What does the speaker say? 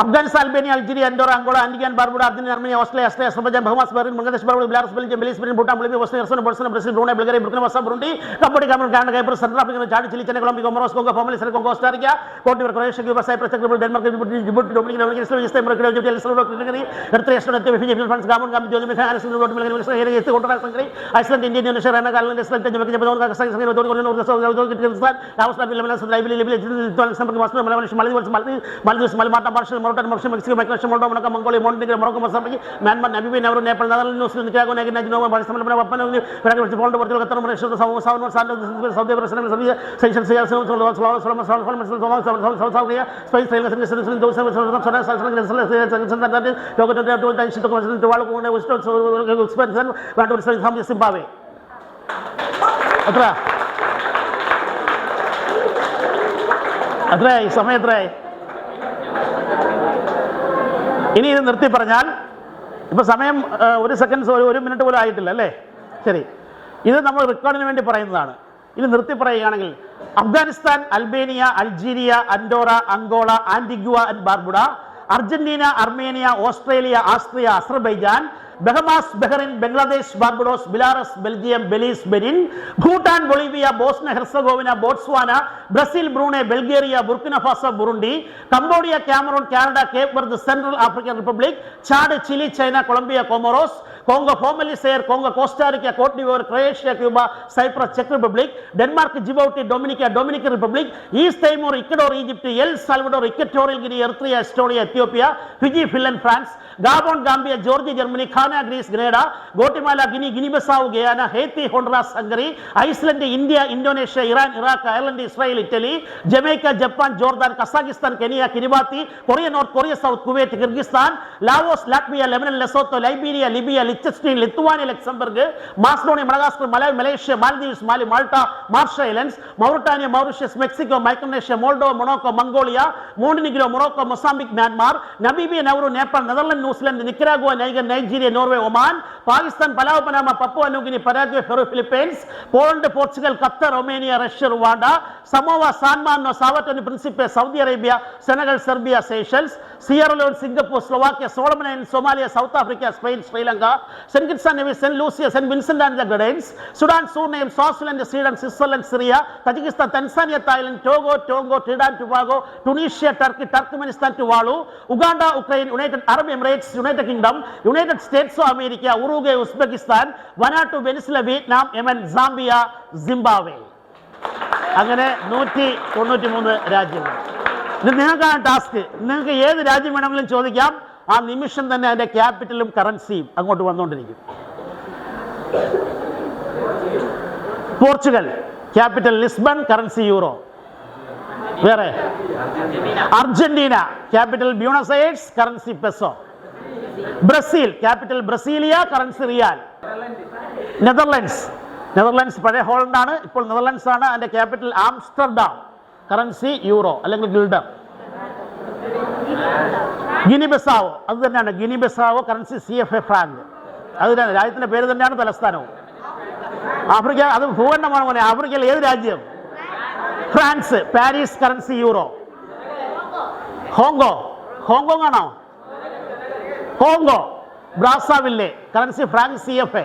Afghanistan, Albania, Algeria, Andorra, Angola, Antigua and Barbuda, Argentina, Armenia, Australia, Azerbaijan, Bahamas, Bahrain, Bangladesh, Belarus, Belgium, Belize, Bhutan, Bolivia, Bosnia and Herzegovina, Brazil, Brunei, Bulgaria, Burkina Faso, Burundi, Cambodia, Cameroon, Ghana, Cyprus, Central Africa, Chad, Chile, China, Colombia, Comoros, Congo, Somalia, Senegal, Congo, Costa Rica, Cote d'Ivoire, Croatia, Cuba, Cyprus, Cyprus, Denmark, Djibouti, Dominican, Israel, Morocco, Egypt, Eritrea, Estonia, Fiji, France, Gabon, Gambia, Jamaica, Iceland, India, Indonesia, Iran, Ireland, Iceland, Jamaica, Japan, Kazakhstan, Kyrgyzstan, Laos, Lebanon, Maldives, Malta, Marshall, Mauritania, Mexico, Moldova, Mongolia, Montenegro, Morocco, Mozambique, Myanmar, Namibia, Nauru, Nepal, Netherlands, New Zealand, Nicaragua, Nigeria, Pakistan, Papua, Portugal, Qatar, Malaysia, Saudi Arabia, Seychelles, South Korea, Spain, Zimbabwe. അത്രയായി സമയം എത്രയായി? ഇനി ഇത് നിർത്തി പറഞ്ഞാൽ ഇപ്പൊ സമയം ഒരു second ഒരു മിനിറ്റ് പോലും ആയിട്ടില്ല അല്ലേ? ശരി, ഇത് നമ്മൾ റെക്കോർഡിന് വേണ്ടി പറയുന്നതാണ്. ഇത് നിർത്തി പറയുകയാണെങ്കിൽ Afghanistan, Albania, Algeria, Andorra, Angola, Antigua and Barbuda, Argentina, Armenia, Australia, Austria, Azerbaijan, Bahamas, Bahrain, Bangladesh, Barbados, Belarus, Belgium, Belize, Benin, Bhutan, Bolivia, Bosnia Herzegovina, Botswana, Brazil, Brunei, Bulgaria, Burkina Faso, Burundi, Cambodia, Cameroon, Canada, Cape Verde, Central African Republic, Chad, Chile, China, Colombia, Comoros, Congo, formerly Zaire, Congo, Costa Rica, Cote d'Ivoire, Croatia, Cuba, Cyprus, ചെക്ക് Republic, Denmark, Djibouti, Dominica, Dominican Republic, East Timor, Ecuador, Egypt, L Salvador, Equatorial Guinea, Eritrea, Estonia, Ethiopia, Fiji, Finland, France, Gabon, Gambia, Georgia, Germany, Ghana, Greece, Grenada, Guatemala, Guinea, Guinea Bissau, Guyana, Haiti, Honduras, Hungary, Iceland, India, Indonesia, Iran, Iraq, Ireland, Israel, Italy, Jamaica, Japan, Jordan, Kazakhstan, Kenya, Kiribati, Korea North, Korea South, Kuwait, Kyrgyzstan, Laos, Latvia, Lebanon, Lesotho, Liberia, Libya, Liechtenstein, Lithuania, Luxembourg, Macedonia, Madagascar, Malaysia, Maldives, Mali, Malta, Marshall Islands, Mauritania, Mauritius, Mexico, Micronesia, Moldova, Monaco, Mongolia, Montenegro, Morocco, Mozambique, Myanmar, Namibia, Nauru, Nepal, Netherland, New Zealand, Nicaragua, Niger, Nigeria, Norway, Oman, Pakistan, Palau, Panama, Papua New Guinea, Paraguay, Peru, Philippines, Poland, Portugal, Qatar, Romania, Russia, Rwanda, Samoa, San Marino, Sao Tome and Principe, Saudi Arabia, Senegal, Serbia, Seychelles, Sierra Leone, Singapore, Slovakia, Solomon Island, Somalia, South Africa, Spain, Sri Lanka, Saint Kitts and Nevis, Saint Lucia, Saint Vincent and the Grenadines, Sudan, Suriname, Swaziland, Sweden, Switzerland, Syria, Tajikistan, Tanzania, Thailand, Togo, Tonga, Trinidad and Tobago, Tunisia, Turkey, Turkmenistan, Tuvalu, Uganda, Ukraine, United Arab Emirates, United Kingdom, United States of America, Uruguay, Uzbekistan, Vanuatu, Venezuela, Vietnam, Yemen, Zambia, Zimbabwe. അങ്ങനെ 193 രാജ്യങ്ങൾ. ഇത് നിങ്ങൾക്കാണ് task. നിങ്ങൾക്ക് ഏത് രാജ്യം വേണമെങ്കിലും ചോദിക്കാം. ആ നിമിഷം തന്നെ അതിന്റെ ക്യാപിറ്റലും കറൻസിയും അങ്ങോട്ട് വന്നുകൊണ്ടിരിക്കും. Portugal, capital Lisbon, currency euro. വേറെ Argentina, capital Buenos Aires, currency peso. Brazil, capital Brasilia, currency real. Netherlands പഴയ ഹോളണ്ട് ആണ്, ഇപ്പോൾ നെതർലൻഡ്സ് ആണ്. അതിന്റെ ക്യാപിറ്റൽ ആംസ്റ്റർഡാം, കറൻസി യൂറോ അല്ലെങ്കിൽ ഗിൽഡർ. ഗിനി ബസാവോ, അത് തന്നെയാണ് guinea Bissau, currency CFA Frank. അത് രാജ്യത്തിന്റെ പേര് തന്നെയാണ് തലസ്ഥാനവും. ആഫ്രിക്ക, അത് ഭൂഖണ്ഡമാണ് പോലെ. ആഫ്രിക്കയിൽ ഏത് രാജ്യം? France, Paris, currency euro. Hong Kong ആണോ? Congo, Brazzaville, currency franc CFA.